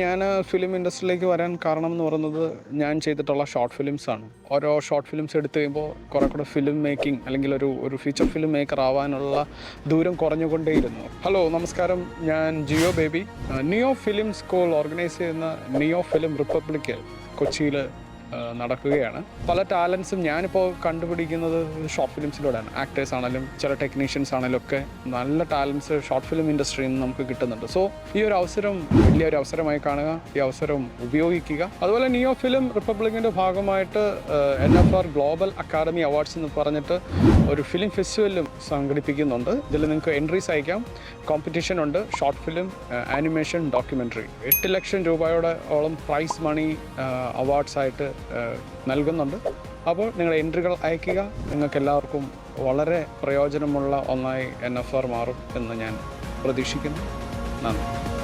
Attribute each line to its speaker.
Speaker 1: ഞാൻ ഫിലിം ഇൻഡസ്ട്രിയിലേക്ക് വരാൻ കാരണം എന്ന് പറയുന്നത് ഞാൻ ചെയ്തിട്ടുള്ള ഷോർട്ട് ഫിലിംസാണ്. ഓരോ ഷോർട്ട് ഫിലിംസ് എടുത്തു കഴിയുമ്പോൾ കുറേ കൂടെ ഫിലിം മേക്കിംഗ് അല്ലെങ്കിൽ ഒരു ഫീച്ചർ ഫിലിം മേക്കർ ആവാനുള്ള ദൂരം കുറഞ്ഞുകൊണ്ടേയിരുന്നു. ഹലോ നമസ്കാരം, ഞാൻ ജിയോ ബേബി. നിയോ ഫിലിം സ്കൂൾ ഓർഗനൈസ് ചെയ്യുന്ന നിയോ ഫിലിം റിപ്പബ്ലിക് കൊച്ചിയിൽ നടക്കുകയാണ്. പല ടാലൻസും ഞാനിപ്പോൾ കണ്ടുപിടിക്കുന്നത് ഷോർട്ട് ഫിലിംസിലൂടെയാണ്. ആക്ടേഴ്സ് ആണെങ്കിലും ചില ടെക്നീഷ്യൻസ് ആണെങ്കിലും ഒക്കെ നല്ല ടാലൻസ് ഷോർട്ട് ഫിലിം ഇൻഡസ്ട്രിയിൽ നിന്ന് നമുക്ക് കിട്ടുന്നുണ്ട്. സോ ഈ ഒരു അവസരം വലിയൊരു അവസരമായി കാണുക, ഈ അവസരം ഉപയോഗിക്കുക. അതുപോലെ നിയോ ഫിലിം റിപ്പബ്ലിക്കിൻ്റെ ഭാഗമായിട്ട് NFR ഗ്ലോബൽ അക്കാദമി അവാർഡ്സ് എന്ന് പറഞ്ഞിട്ട് ഒരു ഫിലിം ഫെസ്റ്റിവലും സംഘടിപ്പിക്കുന്നുണ്ട്. ഇതിൽ നിങ്ങൾക്ക് എൻട്രീസ് അയക്കാം. കോമ്പറ്റീഷൻ ഉണ്ട്. ഷോർട്ട് ഫിലിം, ആനിമേഷൻ, ഡോക്യുമെൻ്ററി 8 ലക്ഷം രൂപയോളം പ്രൈസ് മണി അവാർഡ്സായിട്ട് നൽകുന്നുണ്ട്. അപ്പോൾ നിങ്ങൾ എൻട്രികൾ അയയ്ക്കുക. നിങ്ങൾക്ക് എല്ലാവർക്കും വളരെ പ്രയോജനമുള്ള ഒന്നായി NFR മാറും എന്ന് ഞാൻ പ്രതീക്ഷിക്കുന്നു. നന്ദി.